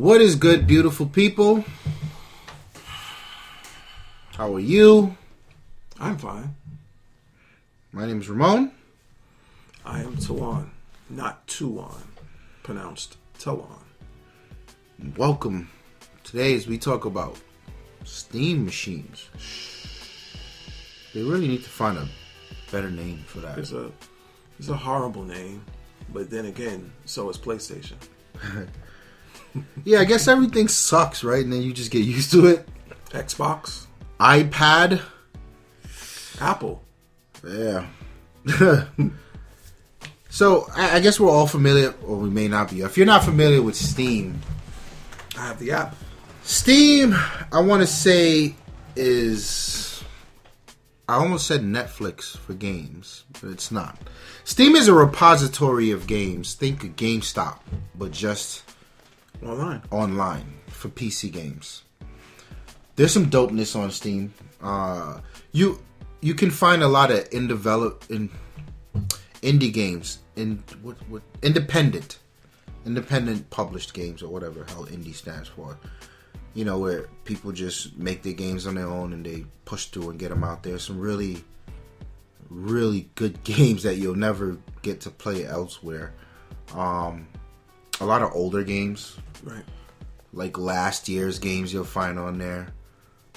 What is good, beautiful people? How are you? I'm fine. My name is Ramon. I am Tawan, not Tuan, pronounced Tawan. Welcome. Today, as we talk about steam machines. They really need to find a better name for that. It's a horrible name, but then again, so is PlayStation. Yeah, I guess everything sucks, right? And then you just get used to it. Xbox, iPad, Apple. Yeah. So, I guess we're all familiar, or we may not be. If you're not familiar with Steam, I have the app. Steam, I want to say, is... I almost said Netflix for games, but it's not. Steam is a repository of games. Think of GameStop, but just... Online for PC games. There's some dopeness on Steam. You can find a lot of indie games, independent published games, or whatever the hell indie stands for. You know, where people just make their games on their own and they push through and get them out there. Some really, really good games that you'll never get to play elsewhere. A lot of older games. Right. Like last year's games you'll find on there.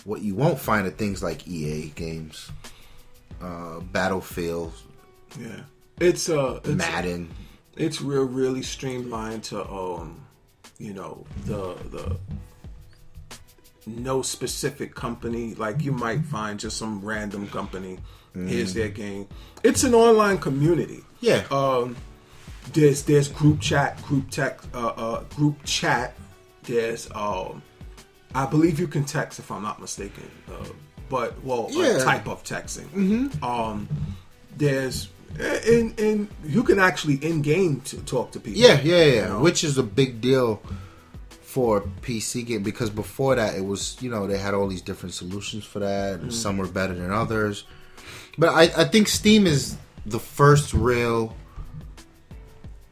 What you won't find are things like EA games. Battlefield. Yeah. It's Madden. It's really streamlined to the no specific company. Like you might find just some random company. Here's their game. It's an online community. Yeah. There's group chat. There's I believe you can text if I'm not mistaken. A type of texting. Mm-hmm. There's and you can actually in game to talk to people. Yeah. You know? Which is a big deal for PC game, because before that it was, they had all these different solutions for that, and some were better than others. But I think Steam is the first real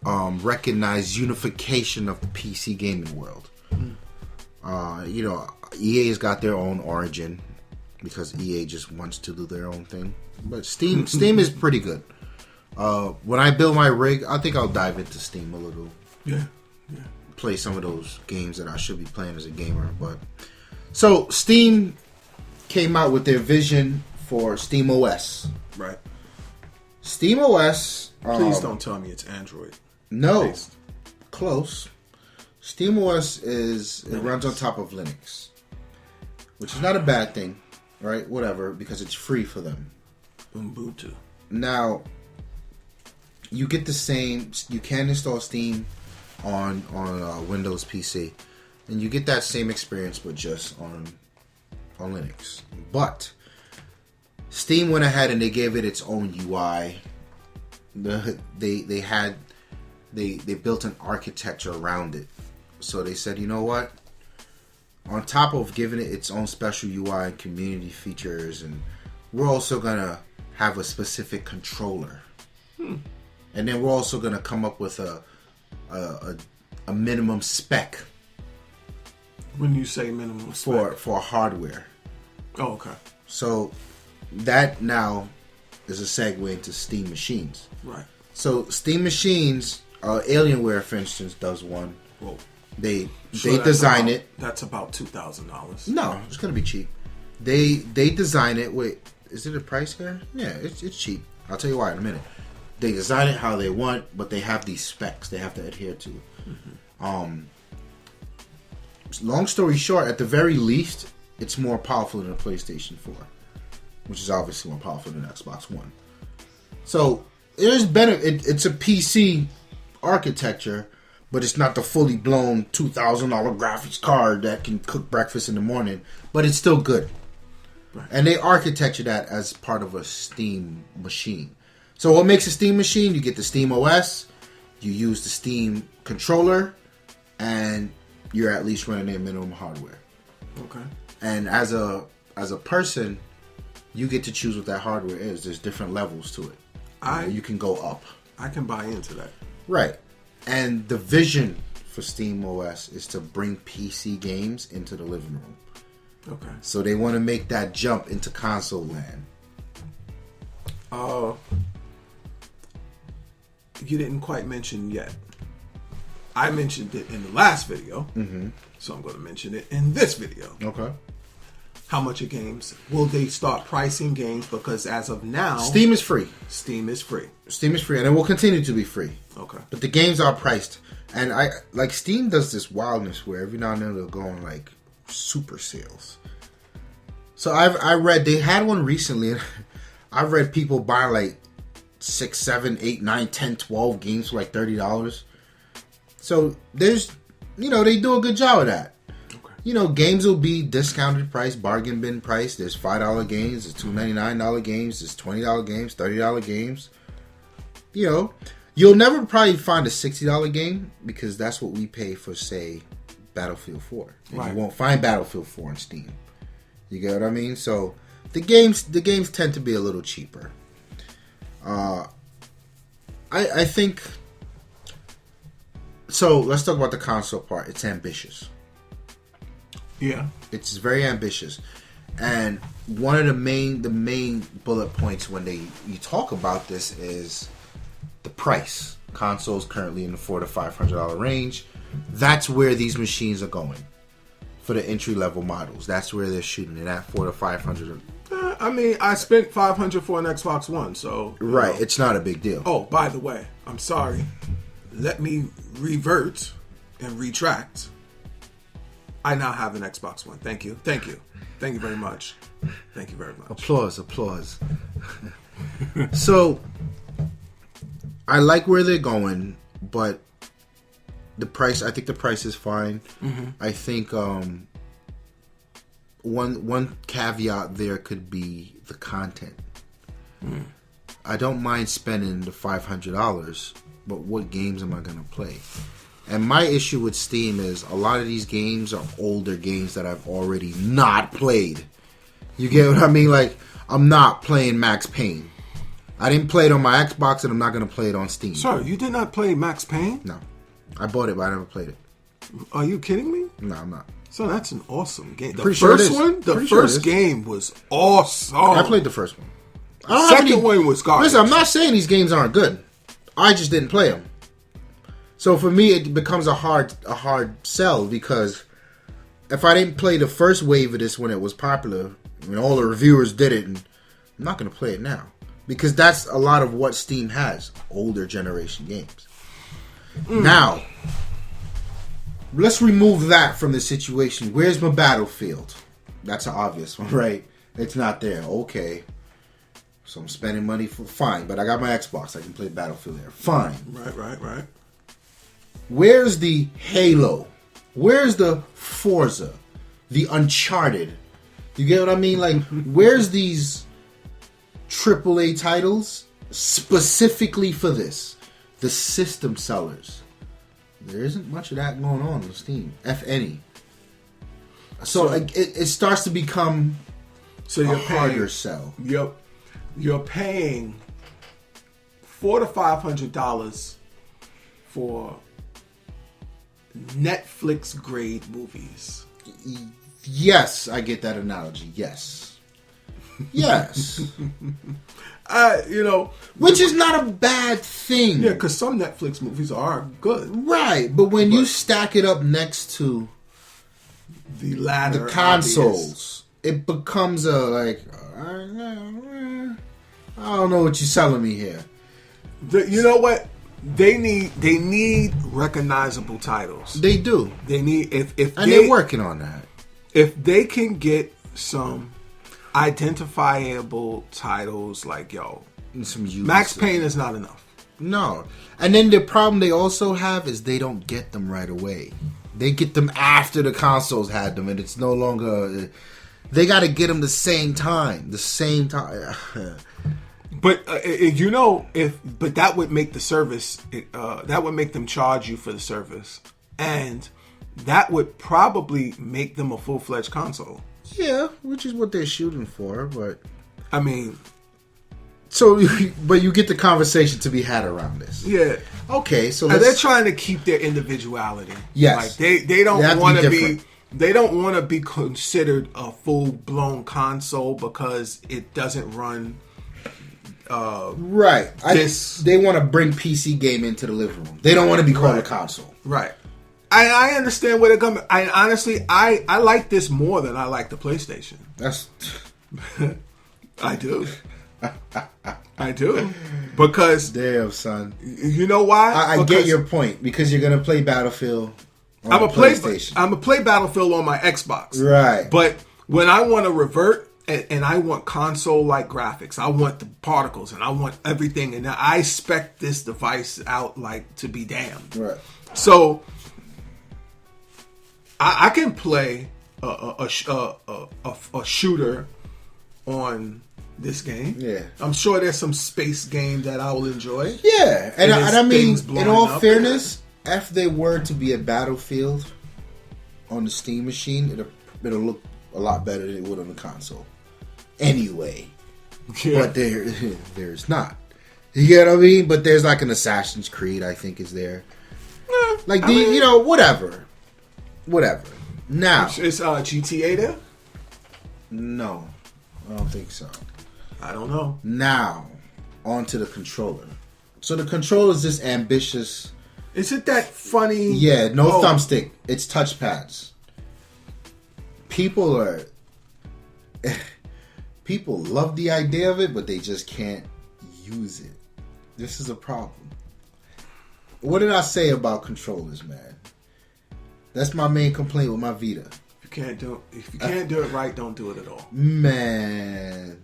recognized unification of the PC gaming world. EA's got their own origin because EA just wants to do their own thing. But Steam is pretty good. When I build my rig, I think I'll dive into Steam a little. Yeah. Play some of those games that I should be playing as a gamer. But so Steam came out with their vision for Steam OS. Right. Steam OS. Please don't tell me it's Android. No. Based. Close. SteamOS runs on top of Linux, which is not a bad thing, right? Whatever, because it's free for them. Ubuntu. Now, you get the same. You can install Steam on Windows PC, and you get that same experience, but just on Linux. But Steam went ahead and they gave it its own UI. They built an architecture around it. So they said, you know what? On top of giving it its own special UI and community features, and we're also going to have a specific controller. And then we're also going to come up with a minimum spec. When you say minimum spec? For hardware. Oh, okay. So that now is a segue into Steam machines. Right. So Steam machines, Alienware, for instance, does one. Well, they design it. That's about $2,000. No, it's gonna be cheap. They design it. Wait, is it a price here? Yeah, it's cheap. I'll tell you why in a minute. They design it how they want, but they have these specs they have to adhere to. Mm-hmm. Long story short, at the very least, it's more powerful than a PlayStation 4, which is obviously more powerful than Xbox One. So there's benefit. It's a PC architecture, but it's not the fully blown $2,000 graphics card that can cook breakfast in the morning. But it's still good, right. And they architecture that as part of a Steam machine. So what makes a Steam machine? You get the Steam OS, you use the Steam controller, and you're at least running their minimum hardware. Okay. And as a person, you get to choose what that hardware is. There's different levels to it. You can go up. I can buy into that. Right. And the vision for Steam OS is to bring PC games into the living room. Okay. So they want to make that jump into console land. You didn't quite mention yet. I mentioned it in the last video, so I'm going to mention it in this video. Okay. How much are games? Will they start pricing games? Because as of now, Steam is free. Steam is free. Steam is free, and it will continue to be free. Okay. But the games are priced. And Steam does this wildness where every now and then they'll go on like super sales. So I read they had one recently, and I've read people buy like 6, 7, 8, 9, 10, 12 games for like $30. So there's, they do a good job of that. Okay. Games will be discounted price, bargain bin price. There's $5 games, there's $2.99 games, there's $20 games, $30 games. You'll never probably find a $60 game because that's what we pay for, say, Battlefield 4. And right. You won't find Battlefield 4 on Steam. You get what I mean? So the games tend to be a little cheaper. I think. So let's talk about the console part. It's ambitious. Yeah, it's very ambitious, and one of the main bullet points when you talk about this is the price. Consoles currently in the $400 to $500 range. That's where these machines are going for the entry level models. That's where they're shooting it at, $400 to $500. I mean, I spent $500 for an Xbox One, so right, it's not a big deal. Oh, by the way, I'm sorry. Let me revert and retract. I now have an Xbox One. Thank you very much. Thank you very much. Applause. So, I like where they're going, but I think the price is fine. Mm-hmm. I think one caveat there could be the content. Mm. I don't mind spending the $500, but what games am I going to play? And my issue with Steam is a lot of these games are older games that I've already not played. You get what I mean? Like, I'm not playing Max Payne. I didn't play it on my Xbox, and I'm not going to play it on Steam. Sorry, you did not play Max Payne? No. I bought it, but I never played it. Are you kidding me? No, I'm not. So that's an awesome game. The Pretty first game was awesome. I played the first one. The second one was garbage. Listen, I'm not saying these games aren't good. I just didn't play them. So for me, it becomes a hard sell, because if I didn't play the first wave of this when it was popular, when all the reviewers did it, and I'm not going to play it now, because that's a lot of what Steam has, older generation games. Now, let's remove that from the situation. Where's my Battlefield? That's an obvious one, right? It's not there. Okay. So I'm spending money for fine, but I got my Xbox. I can play Battlefield there. Fine. Right. Where's the Halo? Where's the Forza? The Uncharted? You get what I mean? Like, where's these AAA titles specifically for this? The system sellers. There isn't much of that going on Steam, if any. So it starts to become a harder sell. Yep. You're paying $400 to $500 for Netflix grade movies. Yes, I get that analogy. Yes. Which is not a bad thing. Yeah, because some Netflix movies are good. Right, but when you stack it up next to the consoles, it becomes I don't know what you're selling me here. You know what? They need recognizable titles. They do. They need they're working on that. If they can get some identifiable titles like Max Payne is not enough. No. And then the problem they also have is they don't get them right away. They get them after the consoles had them, and it's no longer. They got to get them the same time. But but that would make the service. That would make them charge you for the service, and that would probably make them a full-fledged console. Yeah, which is what they're shooting for. But I mean, So, but you get the conversation to be had around this. Yeah. Okay, so And they're trying to keep their individuality. Yes. Like they don't want to be different. they don't want to be considered a full blown console because it doesn't run. Right. They want to bring PC game into the living room. They don't want to be called a console. Right. I understand where they're coming. I honestly, I like this more than I like the PlayStation. That's. I do. I do. Because Damn, son. You know why? I get your point because you're gonna play Battlefield on PlayStation. I'm gonna play Battlefield on my Xbox. Right. But when I want to revert and I want console like graphics, I want the particles and I want everything, and I spec this device out like to be damned. Right. So I can play a shooter on this game. Yeah. I'm sure there's some space game that I will enjoy. Yeah. And I mean, in all up. fairness, if they were to be a Battlefield on the Steam machine, it'll look a lot better than it would on the console. Anyway. Yeah. But there's not. You get what I mean? But there's like an Assassin's Creed, I think, is there. Like, whatever. Now. Is GTA there? No. I don't think so. I don't know. Now, onto the controller. So the controller is this ambitious. Is it that funny? Yeah, no thumbstick. It's touchpads. People love the idea of it, but they just can't use it. This is a problem. What did I say about controllers, man? That's my main complaint with my Vita. If you can't do it right, don't do it at all. Man.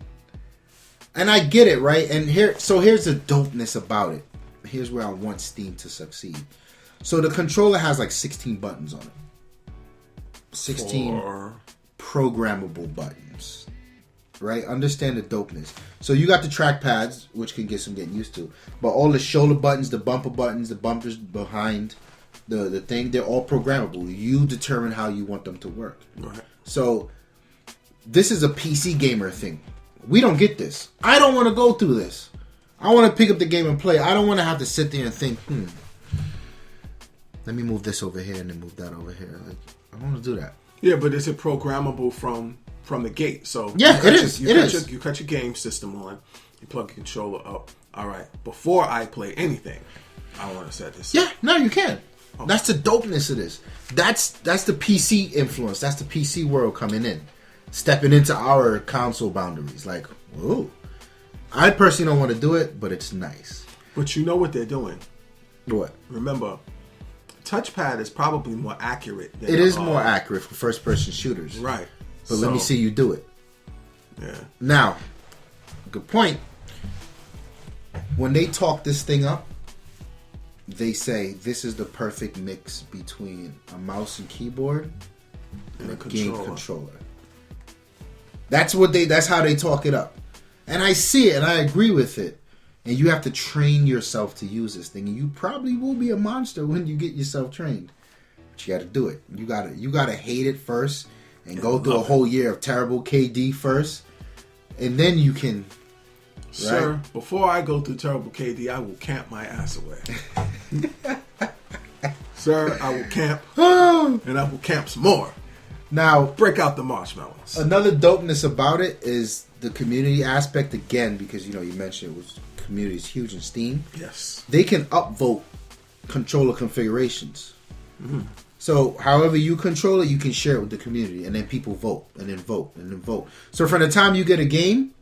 And I get it, right? And here's the dopeness about it. Here's where I want Steam to succeed. So the controller has like 16 buttons on it. 16 programmable buttons. Right? Understand the dopeness. So you got the trackpads, which can get some getting used to. But all the shoulder buttons, the bumper buttons, the bumpers behind the thing, they're all programmable. You determine how you want them to work. Right. So this is a PC gamer thing. We don't get this. I don't want to go through this. I want to pick up the game and play. I don't want to have to sit there and think, let me move this over here and then move that over here. Like, I don't want to do that. Yeah, but is it programmable from the gate? So yeah, it is. You cut your game system on. You plug your controller up. All right. Before I play anything, I want to set this. Yeah, no, you can. Okay. That's the dopeness of this. That's the PC influence. That's the PC world coming in, stepping into our console boundaries. Like, whoa. I personally don't want to do it, but it's nice. But you know what they're doing. What? Remember, touchpad is probably more accurate. It is more accurate for first-person shooters. Right. But let me see you do it. Yeah. Now, good point. When they talk this thing up, they say this is the perfect mix between a mouse and keyboard and a game controller. That's how they talk it up. And I see it and I agree with it. And you have to train yourself to use this thing. And you probably will be a monster when you get yourself trained. But you got to do it. You gotta hate it first and go through a whole year of terrible KD first. And then you can... Sir, right? Before I go through terrible KD, I will camp my ass away. Sir, I will camp. And I will camp some more. Now, break out the marshmallows. Another dopeness about it is the community aspect again, because you mentioned community is huge in Steam. Yes. They can upvote controller configurations. Mm-hmm. So however you control it, you can share it with the community, and then people vote, and then vote, and then vote. So from the time you get a game,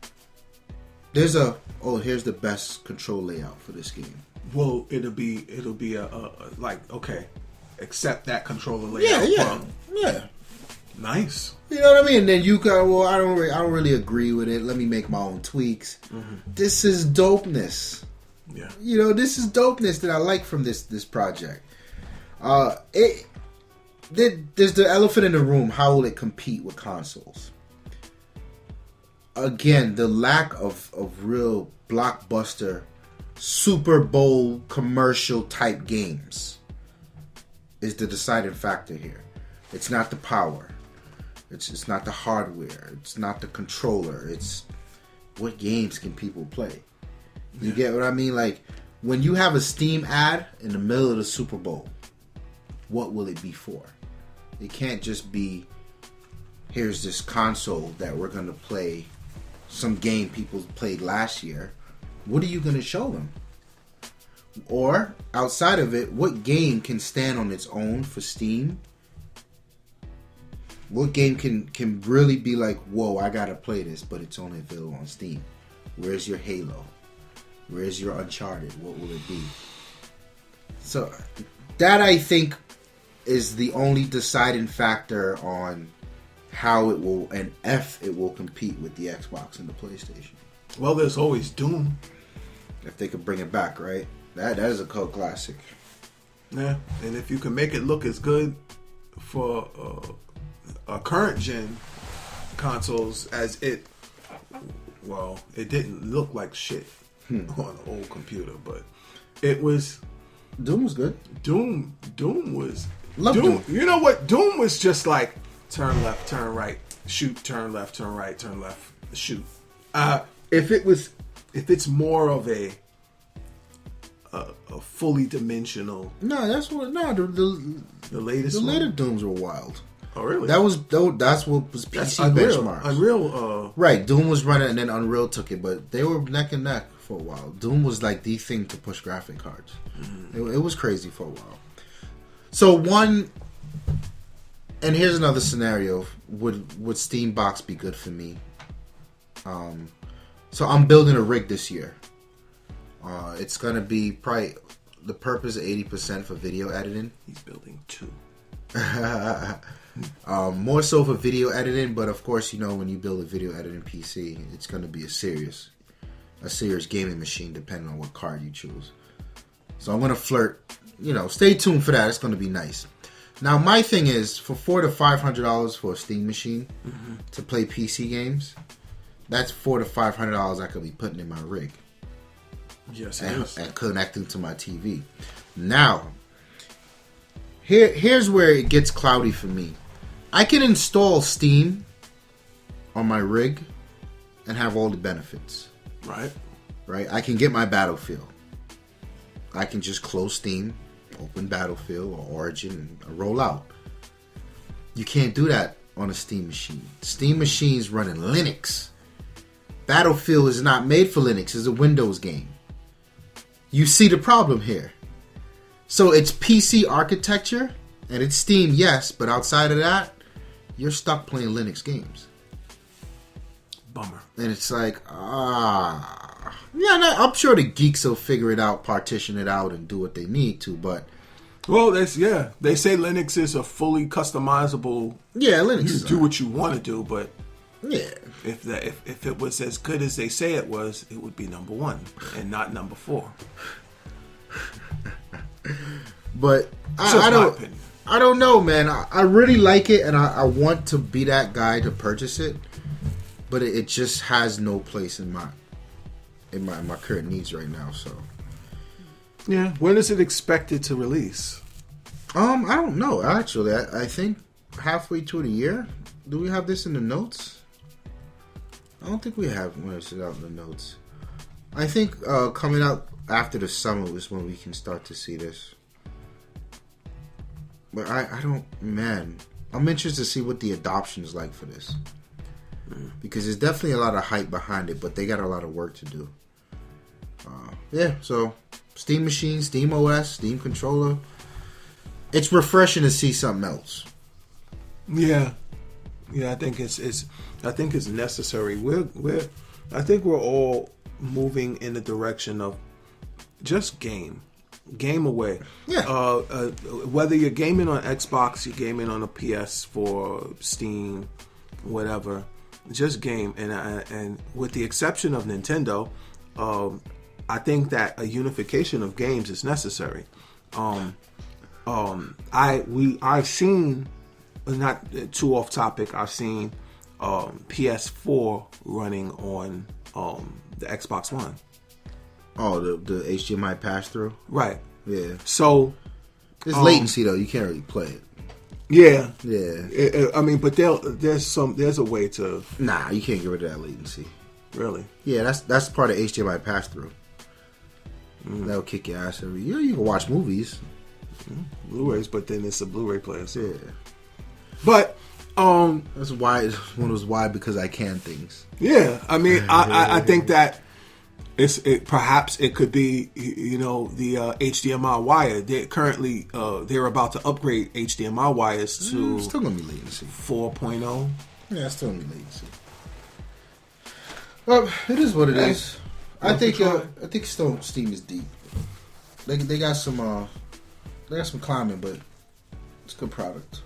there's here's the best control layout for this game. Well, it'll be okay, accept that controller layout. Yeah. Nice. You know what I mean? And then you go, I don't really agree with it. Let me make my own tweaks. Mm-hmm. This is dopeness. Yeah. This is dopeness that I like from this project. There's the elephant in the room. How will it compete with consoles? Again, the lack of real blockbuster, Super Bowl commercial type games is the deciding factor here. It's not the power. It's not the hardware. It's not the controller. It's what games can people play. You get what I mean? Like, when you have a Steam ad in the middle of the Super Bowl, what will it be for? It can't just be, here's this console that we're going to play some game people played last year. What are you going to show them? Or, outside of it, what game can stand on its own for Steam? What game can really be like, whoa, I got to play this, but it's only available on Steam? Where's your Halo? Where's your Uncharted? What will it be? So, that I think is the only deciding factor on how it will, and if it will compete with the Xbox and the PlayStation. Well, there's always Doom. If they could bring it back, right? That is a cult classic. Yeah, and if you can make it look as good for a current gen consoles as it didn't look like shit on an old computer, but it was. Doom was good. Doom was. Love Doom. You know what? Doom was just like turn left, turn right, shoot, turn left, turn right, turn left, shoot. If it's more of a fully dimensional. No, that's what. No, the latest. The one? later Dooms were wild. Oh, really? That's what was PC benchmarks. Unreal. Right, Doom was running, and then Unreal took it, but they were neck and neck for a while. Doom was like the thing to push graphic cards. It was crazy for a while. So and here's another scenario: would Steam Box be good for me? So I'm building a rig this year. It's gonna be probably the purpose 80% for video editing. He's building 2. More so for video editing, but of course, you know, when you build a video editing PC, it's going to be a serious gaming machine, depending on what card you choose. So I'm going to flirt, you know, stay tuned for that. It's going to be nice. Now, my thing is, for $400 to $500 for a Steam machine to play PC games, that's $400 to $500 I could be putting in my rig. Yes, and connecting to my TV. Now, here's where it gets cloudy for me. I can install Steam on my rig and have all the benefits. Right? I can get my Battlefield. I can just close Steam, open Battlefield or Origin, and roll out. You can't do that on a Steam machine. Steam machine's running Linux. Battlefield is not made for Linux. It's a Windows game. You see the problem here. So it's PC architecture and it's Steam, yes, but outside of that, you're stuck playing Linux games. Bummer. And it's like, I'm sure the geeks will figure it out, partition it out, and do what they need to, but... Well, they say Linux is a fully customizable... Yeah, Linux You do what you want to do, but... Yeah. If it was as good as they say it was, it would be number 1 and not number 4. But I don't know, man. I really like it, and I want to be that guy to purchase it, but it just has no place in my current needs right now. So yeah, when is it expected to release? I don't know actually. I think halfway through the year. Do we have this in the notes? I don't think we have when it's out in the notes. I think coming out after the summer is when we can start to see this. But I don't, man. I'm interested to see what the adoption is like for this. Because there's definitely a lot of hype behind it, but they got a lot of work to do. So Steam machine, Steam OS, Steam controller. It's refreshing to see something else. Yeah, I think it's necessary. I think we're all moving in the direction of just game away. Yeah. Whether you're gaming on Xbox, you're gaming on a PS4, Steam, whatever, just game. And with the exception of Nintendo, I think that a unification of games is necessary. I've seen, not too off topic, I've seen PS4 running on the Xbox One. Oh, the HDMI pass through? Right. Yeah. So there's latency though. You can't really play it. Yeah. Yeah. I mean, but there's a way to. Nah, you can't get rid of that latency. Really? Yeah, that's part of HDMI pass through. That'll kick your ass every year. You can watch movies. Blu-rays, but then it's a Blu-ray player. So. Yeah. But That's why one was why because I can things. yeah, I mean, I think that perhaps it could be, you know, the HDMI wire. They're about to upgrade HDMI wires to Still gonna be latency. 4.0. Yeah, it's still gonna be latency. Well, it is what it is. I think still Steam is deep. They got some climbing, but it's a good product.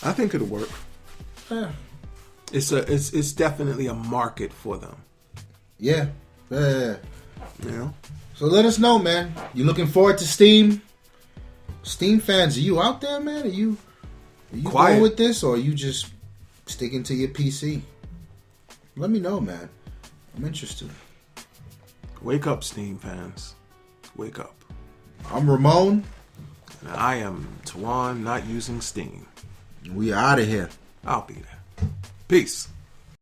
I think it'll work. Yeah. It's definitely a market for them. Yeah. Yeah. You know? So let us know, man. You looking forward to Steam? Steam fans, are you out there, man? Are you Quiet. going with this, or are you just sticking to your PC? Let me know, man. I'm interested. Wake up, Steam fans. Wake up. I'm Ramon. And I am Tawan, not using Steam. We out of here. I'll be there. Peace.